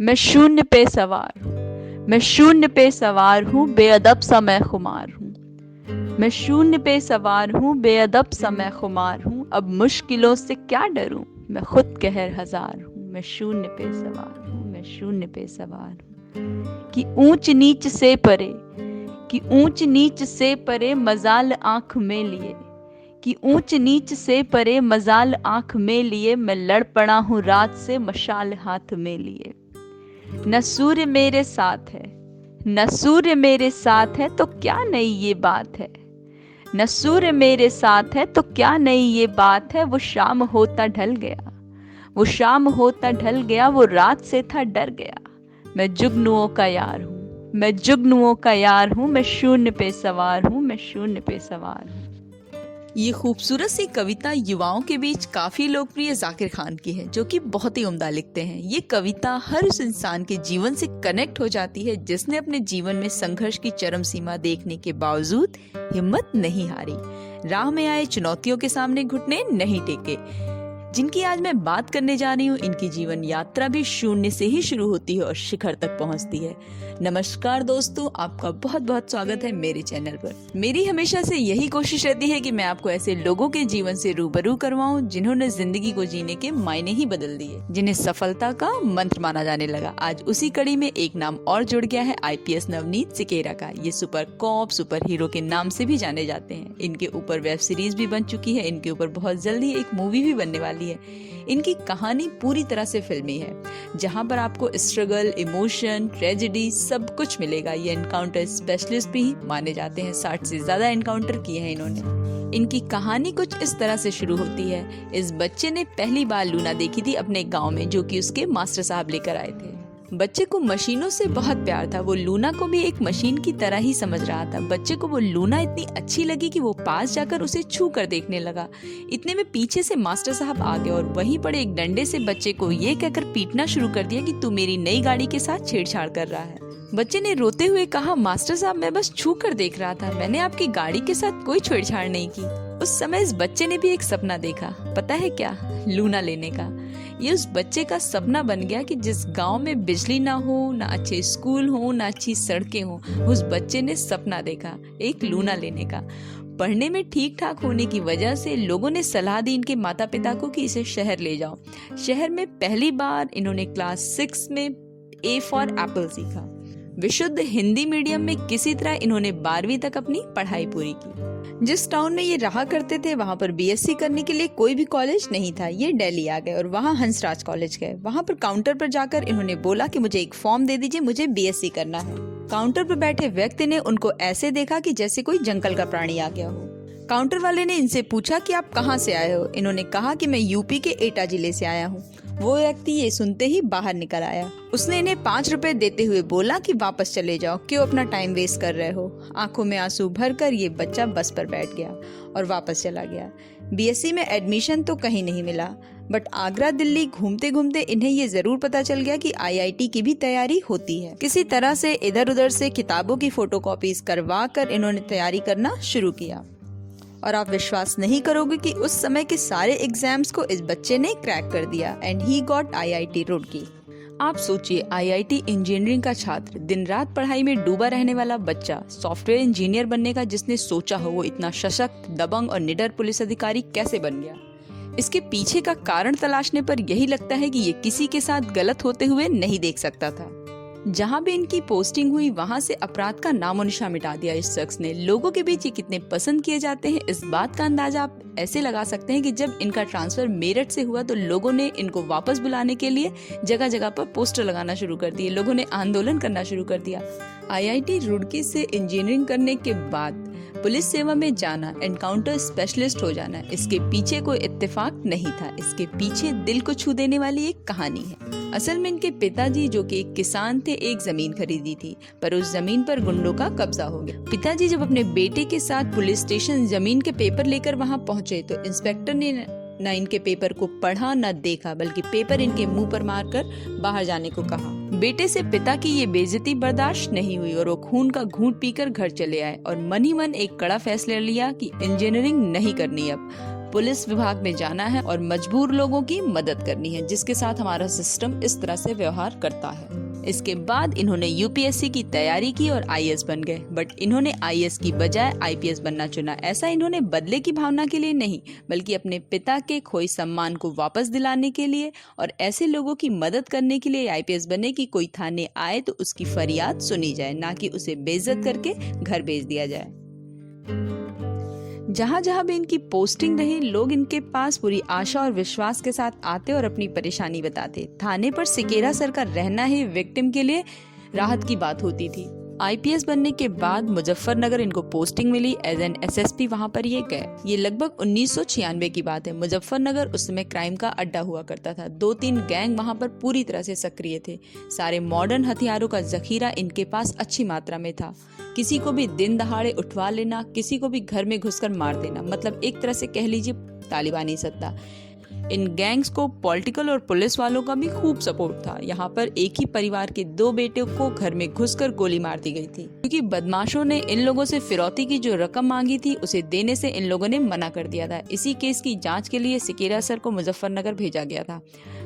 मैं शून्य पे सवार हूँ, मैं शून्य पे सवार हूँ, बेअदब सा मैं खुमार हूँ। मैं शून्य पे सवार हूँ, बेअदब सा मैं खुमार हूँ। अब मुश्किलों से क्या डरूं, मैं खुद कहर हजार हूँ। मैं शून्य पे सवार हूँ, मैं शून्य पे सवार हूँ। कि ऊंच नीच से परे, कि ऊंच नीच से परे मजाल आंख में लिए, कि ऊंच नीच से परे मजाल आंख में लिए, मैं लड़ पड़ा हूँ रात से मशाल हाथ में लिए। न सूर्य मेरे साथ है, न सूर्य मेरे साथ है, तो क्या नई ये बात है। न सूर्य मेरे साथ है तो क्या नई ये बात है। वो शाम होता ढल गया, वो शाम होता ढल गया, वो रात से था डर गया। मैं जुगनुओं का यार हूँ, मैं जुगनुओं का यार हूँ। मैं शून्य पे सवार हूँ, मैं शून्य पे सवार हूँ। ये खूबसूरत सी कविता युवाओं के बीच काफी लोकप्रिय जाकिर खान की है, जो कि बहुत ही उम्दा लिखते हैं। ये कविता हर उस इंसान के जीवन से कनेक्ट हो जाती है जिसने अपने जीवन में संघर्ष की चरम सीमा देखने के बावजूद हिम्मत नहीं हारी, राह में आए चुनौतियों के सामने घुटने नहीं टेके। जिनकी आज मैं बात करने जा रही हूँ, इनकी जीवन यात्रा भी शून्य से ही शुरू होती है और शिखर तक पहुँचती है। नमस्कार दोस्तों, आपका बहुत बहुत स्वागत है मेरे चैनल पर। मेरी हमेशा से यही कोशिश रहती है कि मैं आपको ऐसे लोगों के जीवन से रूबरू करवाऊं जिन्होंने जिंदगी को जीने के मायने ही बदल दिए, जिन्हें सफलता का मंत्र माना जाने लगा। आज उसी कड़ी में एक नाम और जुड़ गया है, IPS नवनीत सिकेरा का। ये सुपर कॉप, सुपर हीरो के नाम से भी जाने जाते हैं। इनके ऊपर वेब सीरीज भी बन चुकी है, इनके ऊपर बहुत जल्दी एक मूवी भी बनने वाली है। इनकी कहानी पूरी तरह से फिल्मी है, जहां पर आपको स्ट्रगल, इमोशन, ट्रेजेडी सब कुछ मिलेगा। ये एनकाउंटर स्पेशलिस्ट भी माने जाते हैं, 60 से ज्यादा एनकाउंटर किए हैं इन्होंने। इनकी कहानी कुछ इस तरह से शुरू होती है। इस बच्चे ने पहली बार लूना देखी थी अपने गांव में, जो कि उसके मास्टर साहब लेकर आए थे। बच्चे को मशीनों से बहुत प्यार था, वो लूना को भी एक मशीन की तरह ही समझ रहा था। बच्चे को वो लूना इतनी अच्छी लगी कि वो पास जाकर उसे छू कर देखने लगा। इतने में पीछे से मास्टर साहब आ गए और वहीं पड़े एक डंडे से बच्चे को ये कहकर पीटना शुरू कर दिया कि तू मेरी नई गाड़ी के साथ छेड़छाड़ कर रहा है। बच्चे ने रोते हुए कहा, मास्टर साहब मैं बस छू कर देख रहा था, मैंने आपकी गाड़ी के साथ कोई छेड़छाड़ नहीं की। उस समय इस बच्चे ने भी एक सपना देखा, पता है क्या? लूना लेने का। ये उस बच्चे का सपना बन गया कि जिस गांव में बिजली ना हो, ना अच्छे स्कूल हो, ना अच्छी सड़कें हो, उस बच्चे ने सपना देखा एक लूना लेने का। पढ़ने में ठीक ठाक होने की वजह से लोगों ने सलाह दी इनके माता पिता को कि इसे शहर ले जाओ। शहर में पहली बार इन्होंने क्लास 6 में A फॉर एप्पल सीखा। विशुद्ध हिंदी मीडियम में किसी तरह इन्होंने 12वीं तक अपनी पढ़ाई पूरी की। जिस टाउन में ये रहा करते थे वहाँ पर BSc करने के लिए कोई भी कॉलेज नहीं था। ये दिल्ली आ गए और वहाँ हंसराज कॉलेज गए। वहाँ पर काउंटर पर जाकर इन्होंने बोला कि मुझे एक फॉर्म दे दीजिए, मुझे BSc करना है। काउंटर पर बैठे व्यक्ति ने उनको ऐसे देखा कि जैसे कोई जंगल का प्राणी आ गया हो। काउंटर वाले ने इनसे पूछा कि आप कहाँ से आए हो। इन्होंने कहा कि मैं यूपी के एटा जिले से आया हूँ। वो व्यक्ति ये सुनते ही बाहर निकल आया। उसने इन्हें 5 रुपए देते हुए बोला कि वापस चले जाओ, क्यों अपना टाइम वेस्ट कर रहे हो। आंखों में आंसू भरकर ये बच्चा बस पर बैठ गया और वापस चला गया। BSc में एडमिशन तो कहीं नहीं मिला, बट आगरा दिल्ली घूमते घूमते इन्हें ये जरूर पता चल गया कि IIT की भी तैयारी होती है। किसी तरह से इधर उधर से किताबों की फोटोकॉपीज करवा कर इन्होंने तैयारी करना शुरू किया। और आप विश्वास नहीं करोगे कि उस समय के सारे एग्जाम्स को इस बच्चे ने क्रैक कर दिया and he got IIT Roorkee. आप सोचिए, IIT इंजीनियरिंग का छात्र, दिन रात पढ़ाई में डूबा रहने वाला बच्चा, सॉफ्टवेयर इंजीनियर बनने का जिसने सोचा हो, वो इतना सशक्त, दबंग और निडर पुलिस अधिकारी कैसे बन गया? इसके पीछे का कारण तलाशने पर यही लगता है कि ये किसी के साथ गलत होते हुए नहीं देख सकता था। जहाँ भी इनकी पोस्टिंग हुई वहाँ से अपराध का नामो निशान मिटा दिया इस शख्स ने। लोगों के बीच ये कितने पसंद किए जाते हैं, इस बात का अंदाजा आप ऐसे लगा सकते हैं कि जब इनका ट्रांसफर मेरठ से हुआ तो लोगों ने इनको वापस बुलाने के लिए जगह जगह पर पोस्टर लगाना शुरू कर दिए। लोगों ने आंदोलन करना शुरू कर दिया। IIT रुड़की से इंजीनियरिंग करने के बाद पुलिस सेवा में जाना, एनकाउंटर स्पेशलिस्ट हो जाना, इसके पीछे कोई इत्तेफाक नहीं था। इसके पीछे दिल को छू देने वाली एक कहानी है। असल में इनके पिताजी, जो कि एक किसान थे, एक जमीन खरीदी थी, पर उस जमीन पर गुंडों का कब्जा हो गया। पिताजी जब अपने बेटे के साथ पुलिस स्टेशन जमीन के पेपर लेकर वहां पहुंचे तो इंस्पेक्टर ने न इनके पेपर को पढ़ा न देखा, बल्कि पेपर इनके मुंह पर मारकर बाहर जाने को कहा। बेटे से पिता की ये बेइज्जती बर्दाश्त नहीं हुई और वो खून का घूंट पीकर घर चले आए और मन ही मन एक कड़ा फैसला लिया कि इंजीनियरिंग नहीं करनी अब। पुलिस विभाग में जाना है और मजबूर लोगों की मदद करनी है, जिसके साथ हमारा सिस्टम इस तरह से व्यवहार करता है। इसके बाद इन्होंने यूपीएससी की तैयारी की और आईएएस बन गए, बट इन्होंने आईएएस की बजाय आईपीएस बनना चुना। ऐसा इन्होंने बदले की भावना के लिए नहीं, बल्कि अपने पिता के खोए सम्मान को वापस दिलाने के लिए और ऐसे लोगों की मदद करने के लिए आईपीएस बने कि कोई थाने आए तो उसकी फरियाद सुनी जाए, ना कि उसे बेइज्जत करके घर भेज दिया जाए। जहाँ जहाँ भी इनकी पोस्टिंग रही, लोग इनके पास पूरी आशा और विश्वास के साथ आते और अपनी परेशानी बताते। थाने पर सिकेरा सर का रहना ही विक्टिम के लिए राहत की बात होती थी। आईपीएस बनने के बाद मुजफ्फरनगर इनको पोस्टिंग मिली एज एन एसएसपी। वहां पर ये गए। ये लगभग 1996 की बात है। मुजफ्फरनगर उस समय क्राइम का अड्डा हुआ करता था। 2-3 गैंग वहां पर पूरी तरह से सक्रिय थे। सारे मॉडर्न हथियारों का जखीरा इनके पास अच्छी मात्रा में था। किसी को भी दिन दहाड़े उठवा लेना, किसी को भी घर में घुसकर मार देना, मतलब एक तरह से कह लीजिए तालिबानी सत्ता। इन गैंग्स को पॉलिटिकल और पुलिस वालों का भी खूब सपोर्ट था। यहाँ पर एक ही परिवार के 2 बेटों को घर में घुसकर गोली मार दी गई थी, क्योंकि बदमाशों ने इन लोगों से फिरौती की जो रकम मांगी थी उसे देने से इन लोगों ने मना कर दिया था। इसी केस की जांच के लिए सिकेरा सर को मुजफ्फरनगर भेजा गया था।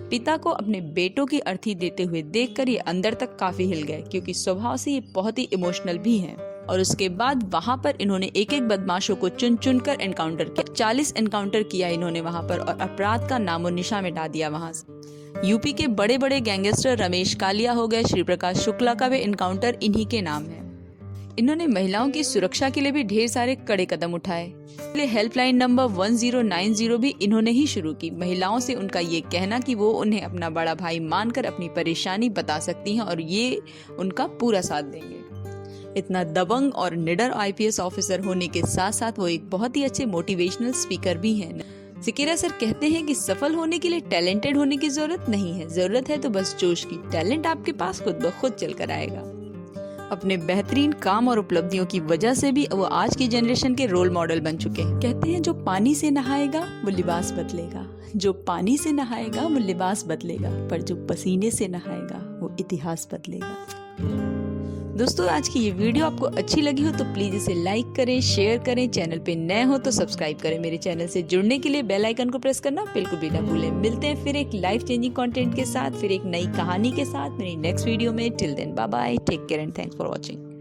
पिता को अपने बेटों की अर्थी देते हुए देखकर ये अंदर तक काफी हिल गए, क्योंकि स्वभाव से ये बहुत ही इमोशनल भी हैं। और उसके बाद वहां पर इन्होंने एक एक बदमाशों को चुन चुन कर एनकाउंटर किया। 40 एनकाउंटर किया इन्होंने वहां पर और अपराध का नामो निशा मिटा दिया वहां से। यूपी के बड़े बड़े गैंगस्टर रमेश कालिया हो गए, श्री प्रकाश शुक्ला का भी एनकाउंटर इन्हीं के नाम है। इन्होंने महिलाओं की सुरक्षा के लिए भी ढेर सारे कड़े कदम उठाए। हेल्पलाइन नंबर 1090 भी इन्होंने ही शुरू की। महिलाओं से उनका ये कहना कि वो उन्हें अपना बड़ा भाई मानकर अपनी परेशानी बता सकती हैं और ये उनका पूरा साथ देंगे। इतना दबंग और निडर आईपीएस ऑफिसर होने के साथ साथ वो एक बहुत ही अच्छे मोटिवेशनल स्पीकर भी हैं। सिकेरा सर कहते हैं कि सफल होने के लिए टैलेंटेड होने की जरूरत नहीं है, जरूरत है तो बस जोश की। टैलेंट आपके पास खुद ब खुद चल कर आएगा। अपने बेहतरीन काम और उपलब्धियों की वजह से भी वो आज की जनरेशन के रोल मॉडल बन चुके हैं। कहते हैं जो पानी से नहाएगा वो लिबास बदलेगा, जो पानी से नहाएगा वो लिबास बदलेगा, पर जो पसीने से नहाएगा वो इतिहास बदलेगा। दोस्तों, आज की ये वीडियो आपको अच्छी लगी हो तो प्लीज इसे लाइक करें, शेयर करें। चैनल पे नए हो तो सब्सक्राइब करें। मेरे चैनल से जुड़ने के लिए बेल आइकन को प्रेस करना बिल्कुल भी ना भूलें। मिलते हैं फिर एक लाइफ चेंजिंग कंटेंट के साथ, फिर एक नई कहानी के साथ मेरी नेक्स्ट वीडियो में। Till then bye bye, take care and thanks for watching.